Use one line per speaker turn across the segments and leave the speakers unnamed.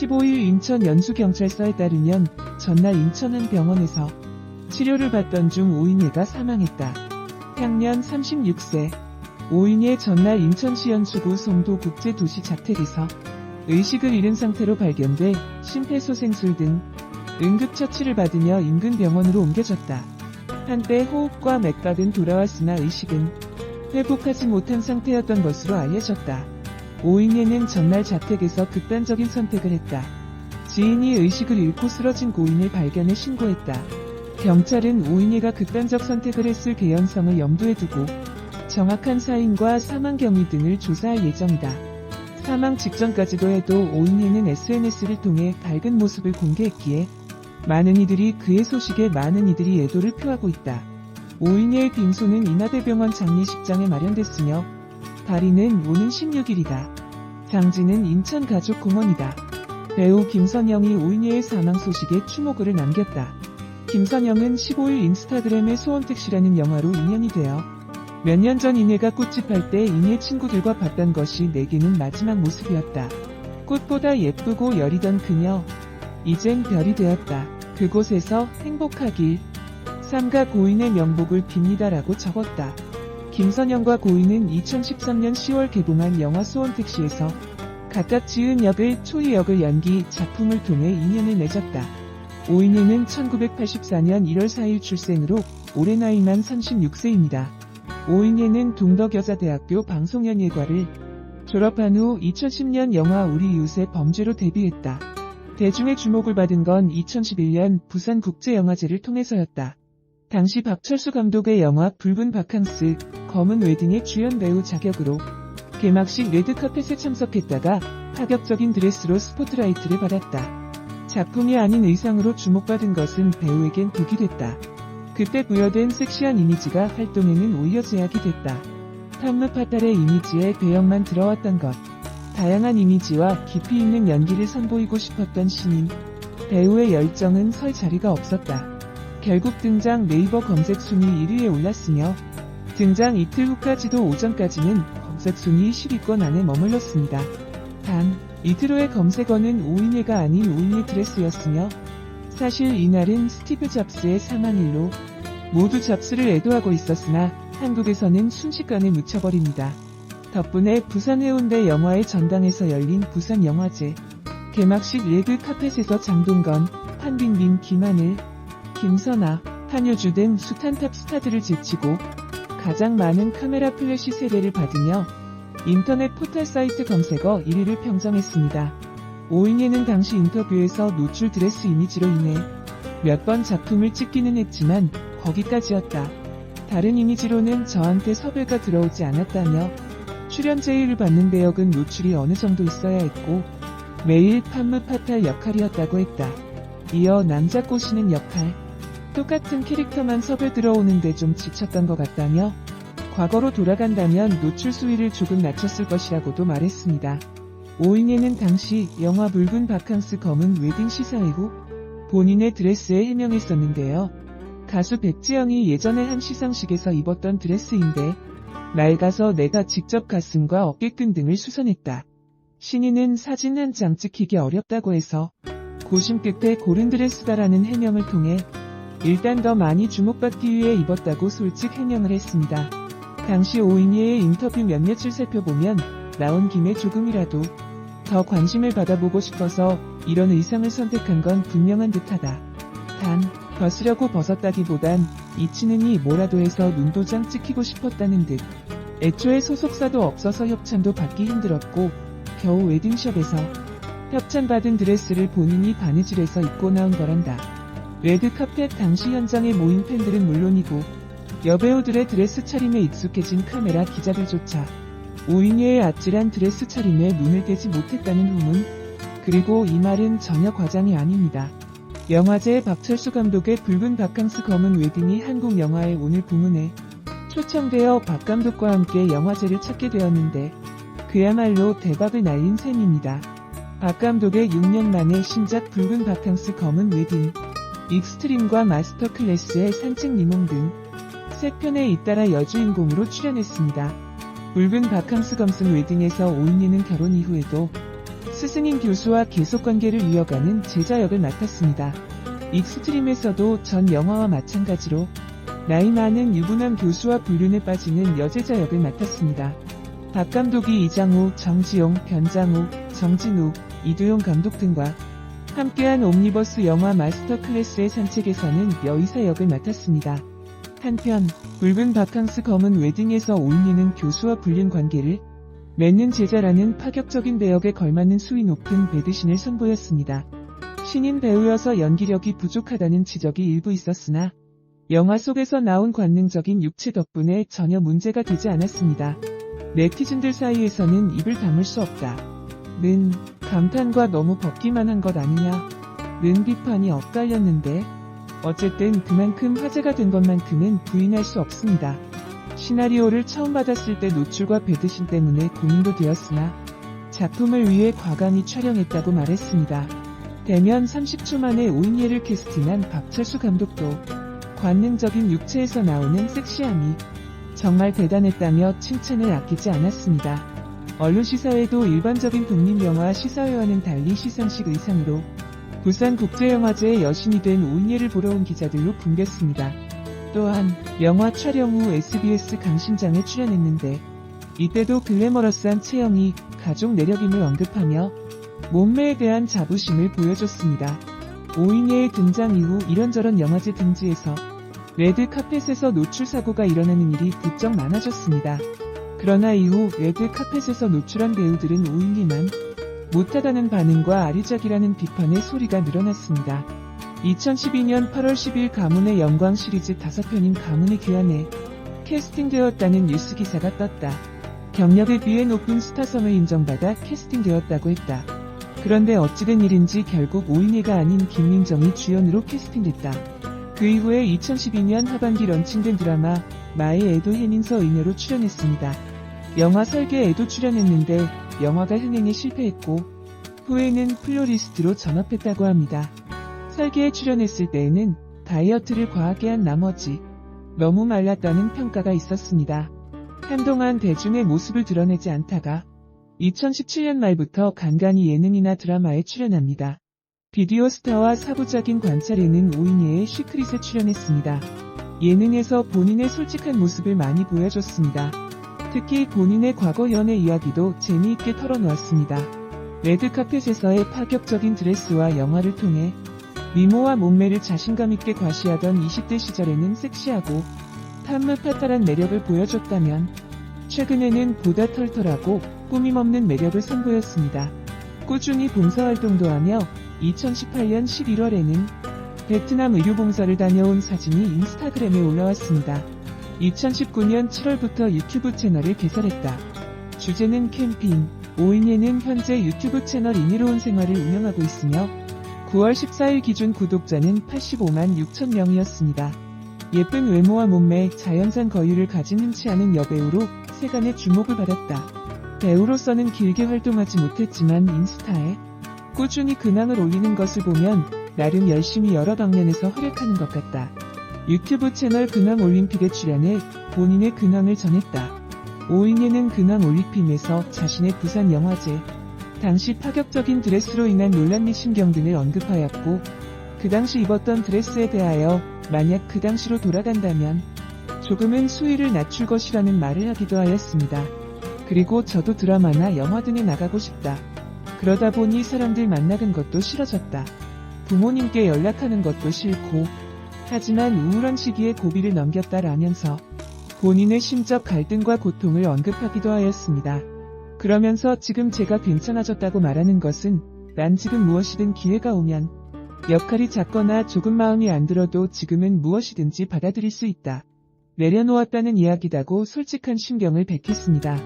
15일 인천 연수경찰서에 따르면 전날 인천 한 병원에서 치료를 받던 중 오인혜가 사망했다. 향년 36세. 오인혜 전날 인천시 연수구 송도국제도시 자택에서 의식을 잃은 상태로 발견돼 심폐소생술 등 응급처치를 받으며 인근 병원으로 옮겨졌다. 한때 호흡과 맥박은 돌아왔으나 의식은 회복하지 못한 상태였던 것으로 알려졌다. 오인혜는 전날 자택에서 극단적인 선택을 했다. 지인이 의식을 잃고 쓰러진 고인을 발견해 신고했다. 경찰은 오인혜가 극단적 선택을 했을 개연성을 염두에 두고 정확한 사인과 사망 경위 등을 조사할 예정이다. 사망 직전까지도 해도 오인혜는 SNS를 통해 밝은 모습을 공개했기에 많은 이들이 그의 소식에 많은 이들이 애도를 표하고 있다. 오인혜의 빈소는 인하대병원 장례식장에 마련됐으며 발인은 오는 16일이다. 장지는 인천가족공원이다. 배우 김선영이 오인혜의 사망 소식에 추모글을 남겼다. 김선영은 15일 인스타그램에 소원택시라는 영화로 인연이 되어 몇 년 전 인혜가 꽃집할 때 인혜 친구들과 봤던 것이 내게는 마지막 모습이었다. 꽃보다 예쁘고 여리던 그녀, 이젠 별이 되었다. 그곳에서 행복하길. 삼가 고인의 명복을 빕니다라고 적었다. 김선영과 고인은 2013년 10월 개봉한 영화 소원택시에서 각각 지은 역을 초이 역을 연기 작품을 통해 인연을 맺었다. 오인혜는 1984년 1월 4일 출생으로 올해 나이만 36세입니다. 오인혜는 동덕여자대학교 방송연예과를 졸업한 후 2010년 영화 우리 이웃의 범죄로 데뷔했다. 대중의 주목을 받은 건 2011년 부산국제영화제를 통해서였다. 당시 박철수 감독의 영화 붉은 바캉스, 검은 웨딩의 주연 배우 자격으로 개막식 레드카펫에 참석했다가 파격적인 드레스로 스포트라이트를 받았다. 작품이 아닌 의상으로 주목받은 것은 배우에겐 독이 됐다. 그때 부여된 섹시한 이미지가 활동에는 오히려 제약이 됐다. 탐무파탈의 이미지에 배역만 들어왔던 것. 다양한 이미지와 깊이 있는 연기를 선보이고 싶었던 신인 배우의 열정은 설 자리가 없었다. 결국 등장 네이버 검색 순위 1위에 올랐으며 등장 이틀 후까지도 오전까지는 검색 순위 10위권 안에 머물렀습니다. 단 이틀 후의 검색어는 오인혜가 아닌 오인혜 드레스였으며 사실 이날은 스티브 잡스의 사망일로 모두 잡스를 애도하고 있었으나 한국에서는 순식간에 묻혀버립니다. 덕분에 부산 해운대 영화의 전당에서 열린 부산영화제 개막식 레드카펫에서 장동건, 판빙빙, 김하늘, 김선아, 한효주 등 숱한 탑스타들을 제치고 가장 많은 카메라 플래시 세례를 받으며 인터넷 포털 사이트 검색어 1위를 평정했습니다. 오인혜는 당시 인터뷰에서 노출 드레스 이미지로 인해 몇 번 작품을 찍기는 했지만 거기까지였다. 다른 이미지로는 저한테 섭외가 들어오지 않았다며 출연 제의를 받는 배역은 노출이 어느 정도 있어야 했고 매일 판무파탈 역할이었다고 했다. 이어 남자 꼬시는 역할. 똑같은 캐릭터만 섭외 들어오는데 좀 지쳤던 것 같다며 과거로 돌아간다면 노출 수위를 조금 낮췄을 것이라고도 말했습니다. 오인혜는 당시 영화 붉은 바캉스 검은 웨딩 시사회 후 본인의 드레스에 해명했었는데요. 가수 백지영이 예전에 한 시상식에서 입었던 드레스인데 낡아서 내가 직접 가슴과 어깨끈 등을 수선했다. 신인은 사진 한 장 찍히기 어렵다고 해서 고심 끝에 고른 드레스다라는 해명을 통해 일단 더 많이 주목받기 위해 입었다고 솔직 해명을 했습니다. 당시 오인혜의 인터뷰 몇몇을 살펴보면 나온 김에 조금이라도 더 관심을 받아보고 싶어서 이런 의상을 선택한 건 분명한 듯하다. 단 벗으려고 벗었다기보단 이치는이 뭐라도 해서 눈도장 찍히고 싶었다는 듯. 애초에 소속사도 없어서 협찬도 받기 힘들었고 겨우 웨딩숍에서 협찬받은 드레스를 본인이 바느질해서 입고 나온 거란다. 레드카펫 당시 현장에 모인 팬들은 물론이고 여배우들의 드레스 차림에 익숙해진 카메라 기자들조차 오인혜의 아찔한 드레스 차림에 눈을 떼지 못했다는 후문. 그리고 이 말은 전혀 과장이 아닙니다. 영화제의 박철수 감독의 붉은 바캉스 검은 웨딩이 한국 영화의 오늘 부문에 초청되어 박 감독과 함께 영화제를 찾게 되었는데 그야말로 대박을 날린 셈입니다. 박 감독의 6년 만에 신작 붉은 바캉스 검은 웨딩, 익스트림과 마스터 클래스의 산책 리몽 등 3편에 잇따라 여주인공으로 출연했습니다. 붉은 바캉스 검은 웨딩에서 오인혜는 결혼 이후에도 스승인 교수와 계속관계를 이어가는 제자 역을 맡았습니다. 익스트림에서도 전 영화와 마찬가지로 나이 많은 유부남 교수와 불륜에 빠지는 여제자 역을 맡았습니다. 박 감독이 이장우, 정지용, 변장우, 정진우, 이두용 감독 등과 함께한 옴니버스 영화 마스터 클래스의 산책에서는 여의사 역을 맡았습니다. 한편 붉은 바캉스 검은 웨딩에서 오인희는 교수와 불륜 관계를 맺는 제자라는 파격적인 배역에 걸맞는 수위 높은 배드신을 선보였습니다. 신인 배우여서 연기력이 부족하다는 지적이 일부 있었으나 영화 속에서 나온 관능적인 육체 덕분에 전혀 문제가 되지 않았습니다. 네티즌들 사이에서는 입을 다물 수 없다 는 감탄과 너무 벗기만 한 것 아니냐 는 비판이 엇갈렸는데 어쨌든 그만큼 화제가 된 것만큼은 부인할 수 없습니다. 시나리오를 처음 받았을 때 노출과 배드신 때문에 고민도 되었으나 작품을 위해 과감히 촬영했다고 말했습니다. 대면 30초 만에 오인예를 캐스팅한 박철수 감독도 관능적인 육체에서 나오는 섹시함이 정말 대단했다며 칭찬을 아끼지 않았습니다. 언론 시사회도 일반적인 독립영화 시사회와는 달리 시상식 의상으로 부산국제영화제의 여신이 된 오인예를 보러 온 기자들로 붐볐습니다. 또한 영화 촬영 후 SBS 강신장에 출연했는데 이때도 글래머러스한 체형이 가족 내력임을 언급하며 몸매에 대한 자부심을 보여줬습니다. 오인예의 등장 이후 이런저런 영화제 등지에서 레드카펫에서 노출 사고가 일어나는 일이 부쩍 많아졌습니다. 그러나 이후 레드카펫에서 노출한 배우들은 오인예만 못하다는 반응과 아리작이라는 비판의 소리가 늘어났습니다. 2012년 8월 10일 가문의 영광 시리즈 5편인 가문의 귀환에 캐스팅되었다는 뉴스 기사가 떴다. 경력에 비해 높은 스타성을 인정받아 캐스팅되었다고 했다. 그런데 어찌된 일인지 결국 오인예가 아닌 김민정이 주연으로 캐스팅됐다. 그 이후에 2012년 하반기 런칭된 드라마 마의 애도 해민서 의녀로 출연했습니다. 영화 설계에도 출연했는데 영화가 흥행에 실패했고 후에는 플로리스트로 전업했다고 합니다. 설계에 출연했을 때에는 다이어트를 과하게 한 나머지 너무 말랐다는 평가가 있었습니다. 한동안 대중의 모습을 드러내지 않다가 2017년 말부터 간간히 예능이나 드라마에 출연합니다. 비디오 스타와 사부작인 관찰에는 오인예의 시크릿에 출연했습니다. 예능에서 본인의 솔직한 모습을 많이 보여줬습니다. 특히 본인의 과거 연애 이야기도 재미있게 털어놓았습니다. 레드카펫에서의 파격적인 드레스와 영화를 통해 미모와 몸매를 자신감 있게 과시하던 20대 시절에는 섹시하고 탐무파탈한 매력을 보여줬다면 최근에는 보다 털털하고 꾸밈없는 매력을 선보였습니다. 꾸준히 봉사활동도 하며 2018년 11월에는 베트남 의료봉사를 다녀온 사진이 인스타그램에 올라왔습니다. 2019년 7월부터 유튜브 채널을 개설했다. 주제는 캠핑. 오인예는 현재 유튜브 채널 인이로운 생활을 운영하고 있으며 9월 14일 기준 구독자는 85만 6천 명이었습니다. 예쁜 외모와 몸매, 자연산 거유를 가진 흔치 않은 여배우로 세간의 주목을 받았다. 배우로서는 길게 활동하지 못했지만 인스타에 꾸준히 근황을 올리는 것을 보면 나름 열심히 여러 방면에서 활약하는 것 같다. 유튜브 채널 근황 올림픽에 출연해 본인의 근황을 전했다. 오인예는 근황 올림픽에서 자신의 부산 영화제 당시 파격적인 드레스로 인한 논란 및 심경 등을 언급하였고 그 당시 입었던 드레스에 대하여 만약 그 당시로 돌아간다면 조금은 수위를 낮출 것이라는 말을 하기도 하였습니다. 그리고 저도 드라마나 영화 등에 나가고 싶다. 그러다 보니 사람들 만나는 것도 싫어졌다. 부모님께 연락하는 것도 싫고 하지만 우울한 시기에 고비를 넘겼다라면서 본인의 심적 갈등과 고통을 언급하기도 하였습니다. 그러면서 지금 제가 괜찮아졌다고 말하는 것은 난 지금 무엇이든 기회가 오면 역할이 작거나 조금 마음이 안 들어도 지금은 무엇이든지 받아들일 수 있다. 내려놓았다는 이야기다고 솔직한 심경을 밝혔습니다.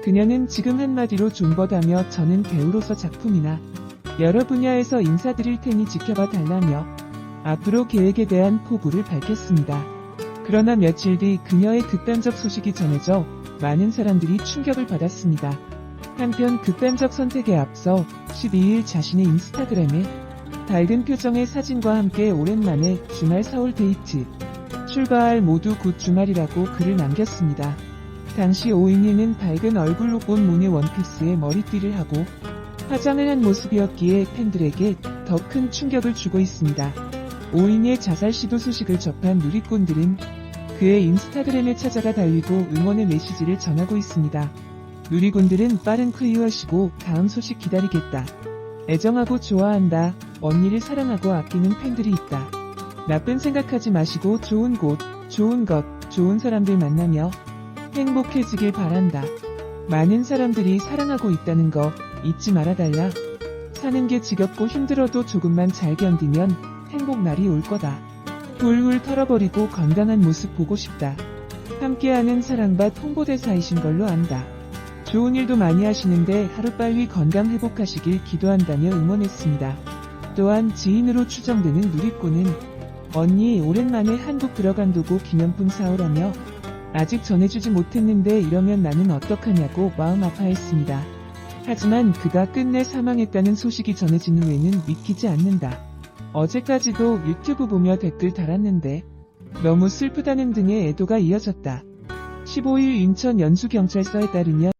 그녀는 지금 한마디로 존버다며 저는 배우로서 작품이나 여러 분야에서 인사드릴 테니 지켜봐 달라며 앞으로 계획에 대한 포부를 밝혔습니다. 그러나 며칠 뒤 그녀의 극단적 소식이 전해져 많은 사람들이 충격을 받았습니다. 한편 극단적 선택에 앞서 12일 자신의 인스타그램에 밝은 표정의 사진과 함께 오랜만에 주말 서울 데이트 출발 모두 굿 주말이라고 글을 남겼습니다. 당시 오인예는 밝은 얼굴로 본 무늬 원피스에 머리띠를 하고 화장을 한 모습이었기에 팬들에게 더 큰 충격을 주고 있습니다. 오인희의 자살 시도 소식을 접한 누리꾼들은 그의 인스타그램에 찾아가 달리고 응원의 메시지를 전하고 있습니다. 누리꾼들은 빠른 클리어시고 다음 소식 기다리겠다. 애정하고 좋아한다. 언니를 사랑하고 아끼는 팬들이 있다. 나쁜 생각하지 마시고 좋은 곳, 좋은 것, 좋은 사람들 만나며 행복해지길 바란다. 많은 사람들이 사랑하고 있다는 거 잊지 말아달라. 사는 게 지겹고 힘들어도 조금만 잘 견디면 행복 날이 올 거다. 훌훌 털어버리고 건강한 모습 보고 싶다. 함께하는 사랑밭 홍보대사이신 걸로 안다. 좋은 일도 많이 하시는데 하루빨리 건강 회복하시길 기도한다며 응원했습니다. 또한 지인으로 추정되는 누리꾼은 언니 오랜만에 한국 들어간다고 기념품 사오라며 아직 전해주지 못했는데 이러면 나는 어떡하냐고 마음 아파했습니다. 하지만 그가 끝내 사망했다는 소식이 전해진 후에는 믿기지 않는다. 어제까지도 유튜브 보며 댓글 달았는데 너무 슬프다는 등의 애도가 이어졌다. 15일 인천 연수경찰서에 따르면